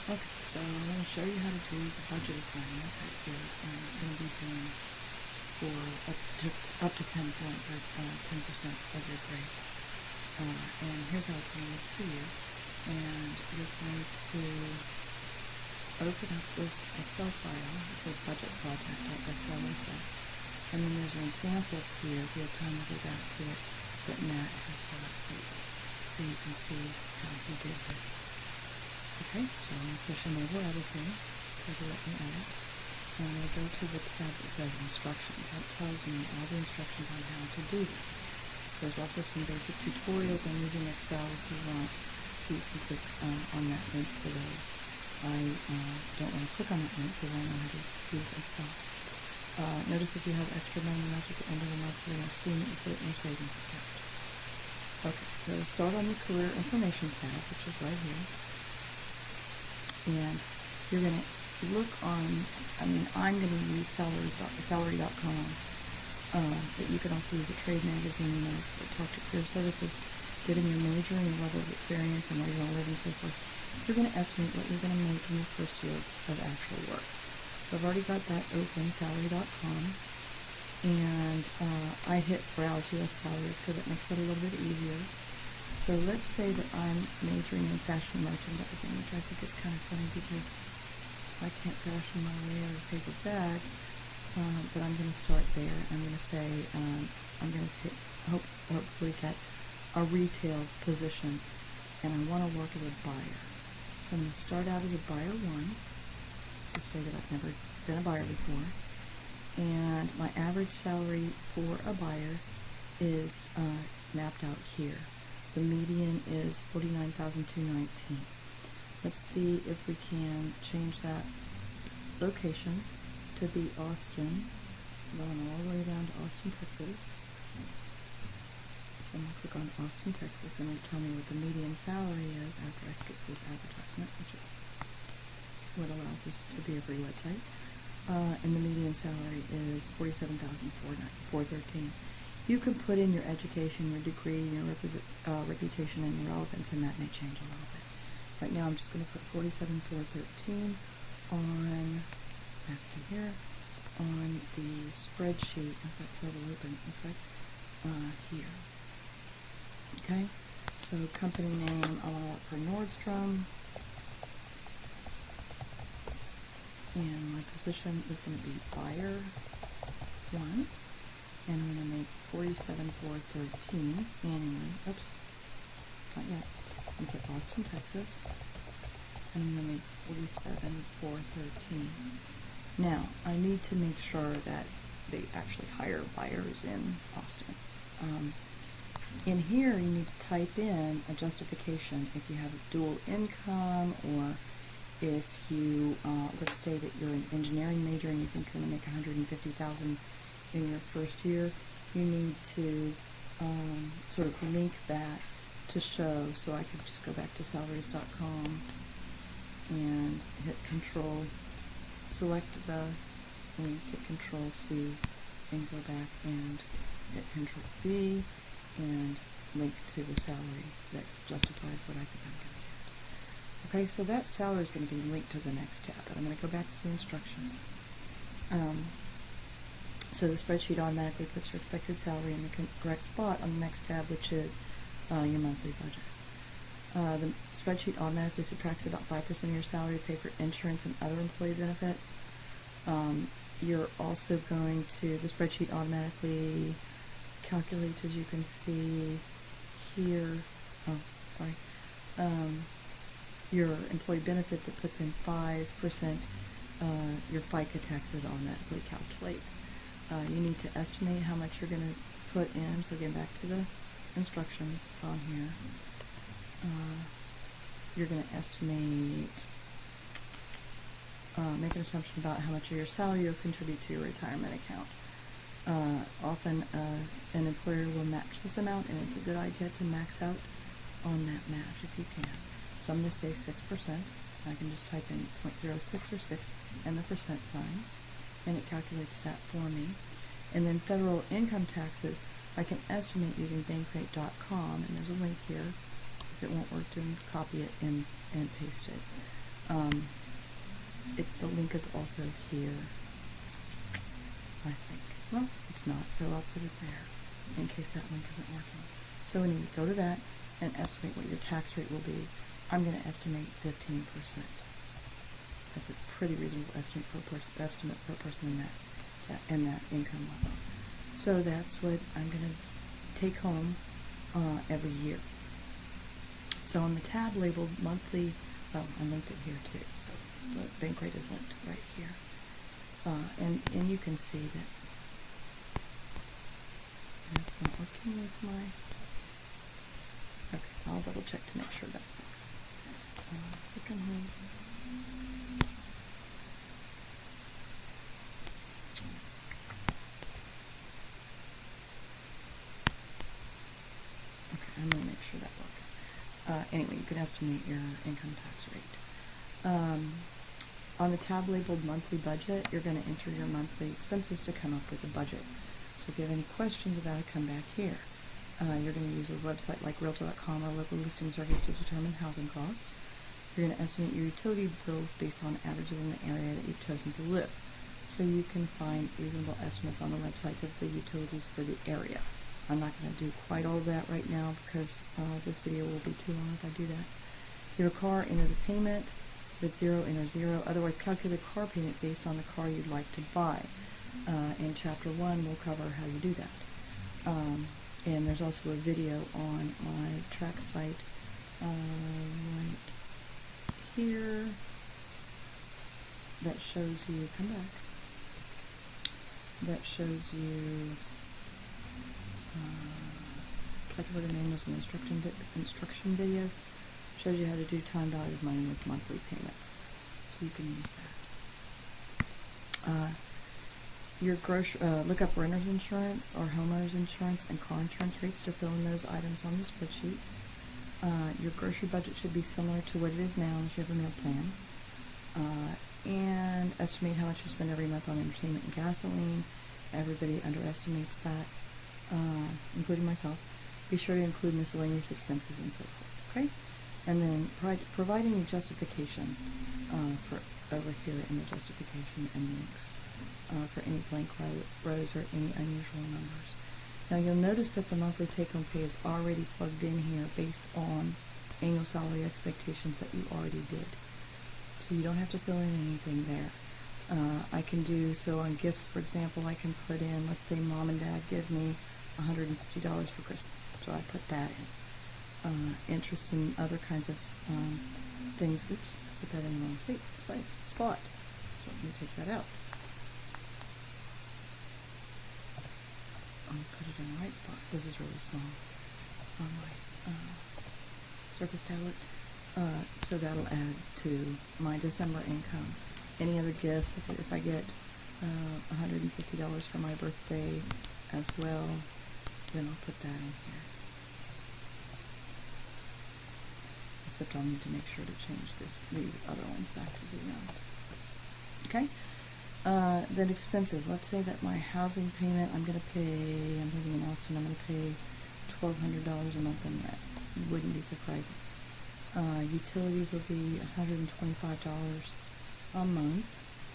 Okay, so I'm going to show you how to do the budget assignment that you're going to be doing for up to 10 points or 10% of your grade. And here's how it's going to look for you. And you're going to open up this Excel file. It says budget project.xlsx. And then there's an example here, if you have time to go back to it, that Matt has set up for you. So you can see how he did this. Okay, so I'm going to push enable editing so to let me edit. And I'm going to go to the tab that says instructions. That tells me all the instructions on how to do this. There's also some basic tutorials on using Excel if you want, so you can click on that link for those. I don't want to click on that link because I know how to use Excel. Notice if you have extra money left at the end of the month, you're going to assume that you put it in your savings account. Okay, so start on the career information tab, which is right here. And you're going to look on, I'm going to use salary.com, but you can also use a trade magazine or talk to career services, getting your major and your level of experience and where you're going to live and so forth. You're going to estimate what you're going to make in your first year of actual work. So I've already got that open, salary.com, and I hit browse US salaries because it makes it a little bit easier. So let's say that I'm majoring in fashion merchandising, which I think is kind of funny because I can't fashion my way out of a paper bag, but I'm going to start there. I'm going to say I'm going to hopefully get a retail position, and I want to work as a buyer. So I'm going to start out as a buyer 1, just say that I've never been a buyer before, and my average salary for a buyer is mapped out here. The median is $49,219. Let's see if we can change that location to be Austin. Going all the way down to Austin, Texas. So I'm going to click on Austin, Texas, and it'll tell me what the median salary is after I skip this advertisement, which is what allows us to be a free website. And the median salary is $47,413. You can put in your education, your degree, your reputation, and your relevance, and that may change a little bit. Right now I'm just going to put $47,413 on, back to here, on the spreadsheet. I've got several open, it looks like, here. Okay, so company name, I'll allow it for Nordstrom. And my position is going to be buyer 1. And I'm going to make $47,413 annually. Oops, not yet. I'm going to put Austin, Texas, and I'm going to make $47,413. Now, I need to make sure that they actually hire buyers in Austin. In here, you need to type in a justification if you have a dual income, or if you, let's say that you're an engineering major and you think you're going to make $150,000 in your first year, you need to sort of link that to show. So I could just go back to salaries.com and hit Control, select the link, hit Control C, and go back and hit Control V and link to the salary that justifies what I think I'm going to get. Okay, so that salary is going to be linked to the next tab, but I'm going to go back to the instructions. So the spreadsheet automatically puts your expected salary in the correct spot on the next tab, which is your monthly budget. The spreadsheet automatically subtracts about 5% of your salary to pay for insurance and other employee benefits. You're also going to, the spreadsheet automatically calculates, as you can see here, your employee benefits, it puts in 5%, your FICA tax, it automatically calculates. You need to estimate how much you're going to put in. So again, back to the instructions, it's on here. You're going to estimate, make an assumption about how much of your salary you'll contribute to your retirement account. Often an employer will match this amount, and it's a good idea to max out on that match if you can. So I'm going to say 6%. I can just type in 0.06 or 6 and the percent sign, and it calculates that for me. And then federal income taxes, I can estimate using bankrate.com, and there's a link here. If it won't work, then copy it and paste it. The link is also here, I think. Well, it's not, so I'll put it there in case that link isn't working. So anyway, go to that and estimate what your tax rate will be. I'm going to estimate 15%. That's a pretty reasonable estimate for a person in that income level. So that's what I'm going to take home every year. So on the tab labeled monthly, well, I linked it here too. So the bank rate is linked right here, and you can see that it's not working with my. Okay, I'll double check to make sure that works. Click on home. Okay, I'm going to make sure that works. Anyway, you can estimate your income tax rate. On the tab labeled monthly budget, you're going to enter your monthly expenses to come up with a budget. So if you have any questions about it, come back here. You're going to use a website like Realtor.com or local listing service to determine housing costs. You're going to estimate your utility bills based on averages in the area that you've chosen to live. So you can find reasonable estimates on the websites of the utilities for the area. I'm not going to do quite all of that right now because this video will be too long if I do that. Your car, enter the payment. If it's 0, enter 0. Otherwise, calculate a car payment based on the car you'd like to buy. In Chapter 1, we'll cover how you do that. And there's also a video on my track site right here that shows you, come back, that shows you calculator manuals and instruction videos. Shows you how to do time value of money with monthly payments. So you can use that. Look up renter's insurance or homeowner's insurance and car insurance rates to fill in those items on the spreadsheet. Your grocery budget should be similar to what it is now unless you have a meal plan. And estimate how much you spend every month on entertainment and gasoline. Everybody underestimates that, including myself. Be sure to include miscellaneous expenses and so forth. Okay? And then provide any justification for over here in the justification and links for any blank rows or any unusual numbers. Now you'll notice that the monthly take-home pay is already plugged in here based on annual salary expectations that you already did. So you don't have to fill in anything there. I can do, so on gifts, for example, I can put in, let's say mom and dad give me $150 for Christmas. So I put that in. Interest in other kinds of things. Oops, put that in the wrong spot. So let me take that out. I'll put it in the right spot. This is really small on my Surface tablet. So that'll add to my December income. Any other gifts, if I get $150 for my birthday as well, then I'll put that in here. Except I'll need to make sure to change these other ones back to 0. Okay? Then expenses. Let's say that my housing payment, I'm living in Austin, I'm going to pay $1,200 a month in rent. Wouldn't be surprising. Utilities will be $125 a month.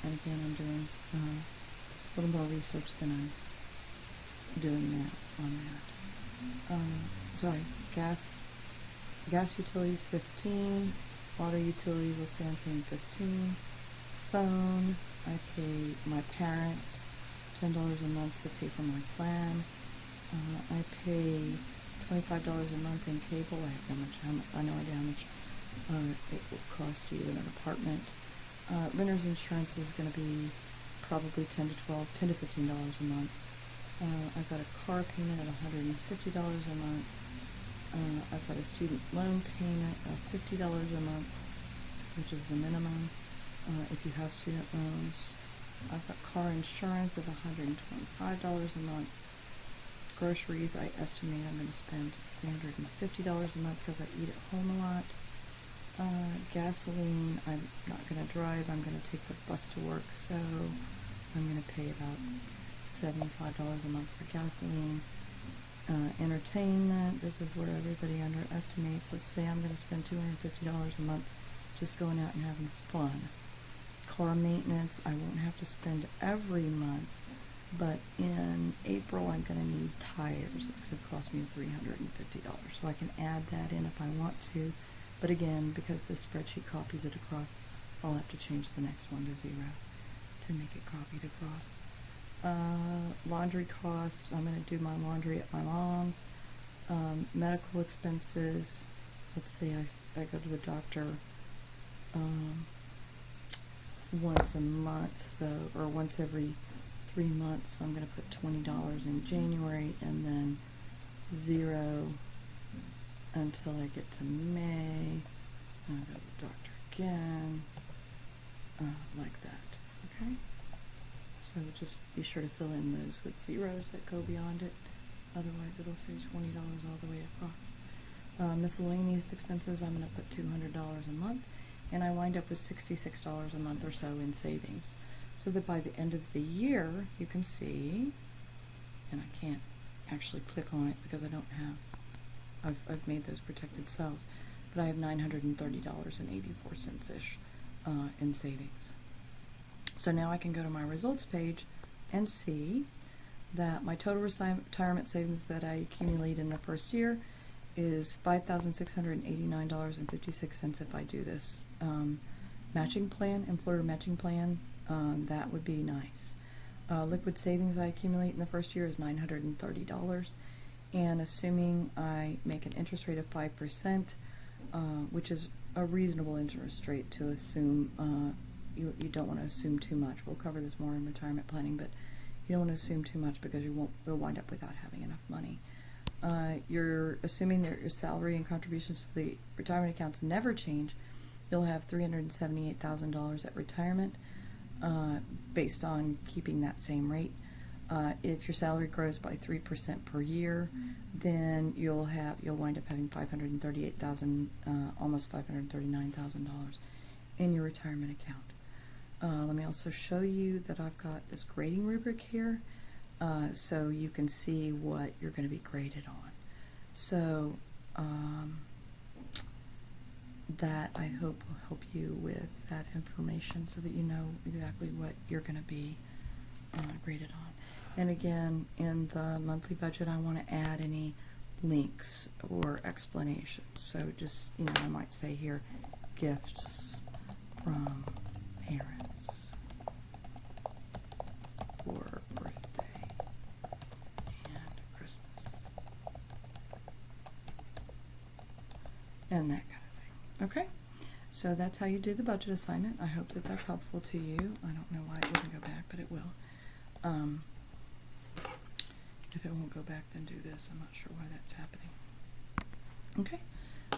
And again, I'm doing a little more research than I'm doing now on that. Gas utilities, 15. Water utilities, let's say I'm paying 15. Phone, I pay my parents $10 a month to pay for my plan. I pay $25 a month in cable. I have no idea how much it will cost you in an apartment. Renter's insurance is going to be probably $10 to $15 a month. I've got a car payment of $150 a month. I've got a student loan payment of $50 a month, which is the minimum if you have student loans. I've got car insurance of $125 a month. Groceries, I estimate I'm going to spend $350 a month because I eat at home a lot. Gasoline, I'm not going to drive. I'm going to take the bus to work, so I'm going to pay about $75 a month for gasoline. Entertainment, this is where everybody underestimates. Let's say I'm going to spend $250 a month just going out and having fun. Car maintenance, I won't have to spend every month, but in April I'm going to need tires. It's going to cost me $350, so I can add that in if I want to. But again, because this spreadsheet copies it across, I'll have to change the next one to 0 to make it copied across. Laundry costs, I'm going to do my laundry at my mom's. Medical expenses, let's see, I go to the doctor once a month, or once every 3 months, so I'm going to put $20 in January, and then 0 until I get to May. I'll go to the doctor again, like that, okay? So just be sure to fill in those with zeros that go beyond it, otherwise it'll say $20 all the way across. Miscellaneous expenses, I'm going to put $200 a month, and I wind up with $66 a month or so in savings. So that by the end of the year, you can see, and I can't actually click on it because I don't have, I've made those protected cells, but I have $930.84-ish in savings. So now I can go to my results page and see that my total retirement savings that I accumulate in the first year is $5,689.56 if I do this matching plan, employer matching plan. That would be nice. Liquid savings I accumulate in the first year is $930, and assuming I make an interest rate of 5%, which is a reasonable interest rate to assume. You don't want to assume too much. We'll cover this more in retirement planning, but you don't want to assume too much because you'll wind up without having enough money. You're assuming that your salary and contributions to the retirement accounts never change. You'll have $378,000 at retirement based on keeping that same rate. If your salary grows by 3% per year, then you'll wind up having $538,000, almost $539,000 in your retirement account. Let me also show you that I've got this grading rubric here, so you can see what you're going to be graded on. So that I hope will help you with that information so that you know exactly what you're going to be graded on. And again, in the monthly budget, I want to add any links or explanations. So just, I might say here, gifts from parents for birthday and Christmas, and that kind of thing. Okay, so that's how you do the budget assignment. I hope that that's helpful to you. I don't know why it wouldn't go back, but it will. If it won't go back, then do this. I'm not sure why that's happening. Okay,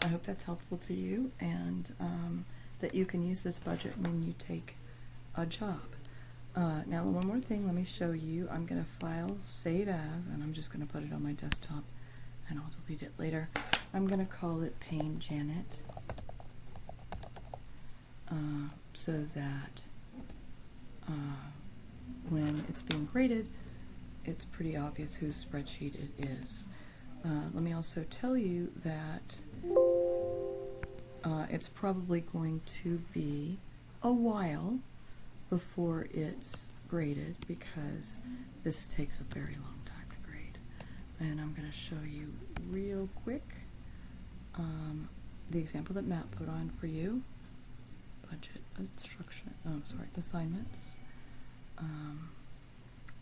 I hope that's helpful to you, and that you can use this budget when you take a job. Now, one more thing, let me show you. I'm going to file Save As, and I'm just going to put it on my desktop, and I'll delete it later. I'm going to call it Payne Janet, so that when it's being graded, it's pretty obvious whose spreadsheet it is. Let me also tell you that it's probably going to be a while before it's graded because this takes a very long time to grade. And I'm going to show you real quick the example that Matt put on for you. Budget instruction, assignments.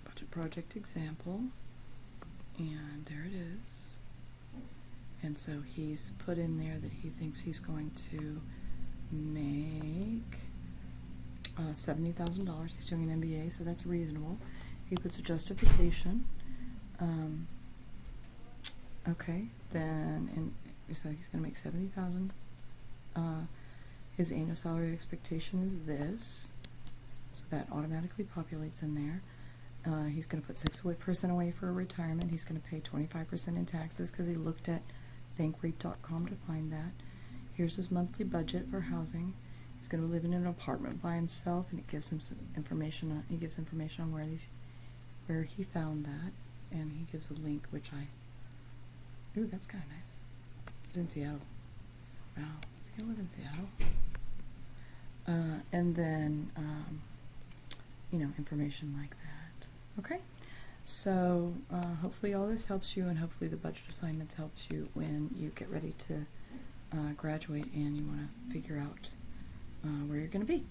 Budget project example, and there it is. And so he's put in there that he thinks he's going to make $70,000. He's doing an MBA, so that's reasonable. He puts a justification. Okay, then so he's going to make $70,000. His annual salary expectation is this, so that automatically populates in there. He's going to put 6% away for a retirement. He's going to pay 25% in taxes because he looked at bankrate.com to find that. Here's his monthly budget for housing. He's going to live in an apartment by himself, and it gives him some information. He gives information on where he found that, and he gives a link, which ooh, that's kind of nice. It's in Seattle. Wow, is he going to live in Seattle? and then, information like that. Okay? So hopefully all this helps you, and hopefully the budget assignments helps you when you get ready to graduate and you want to figure out where you're going to be.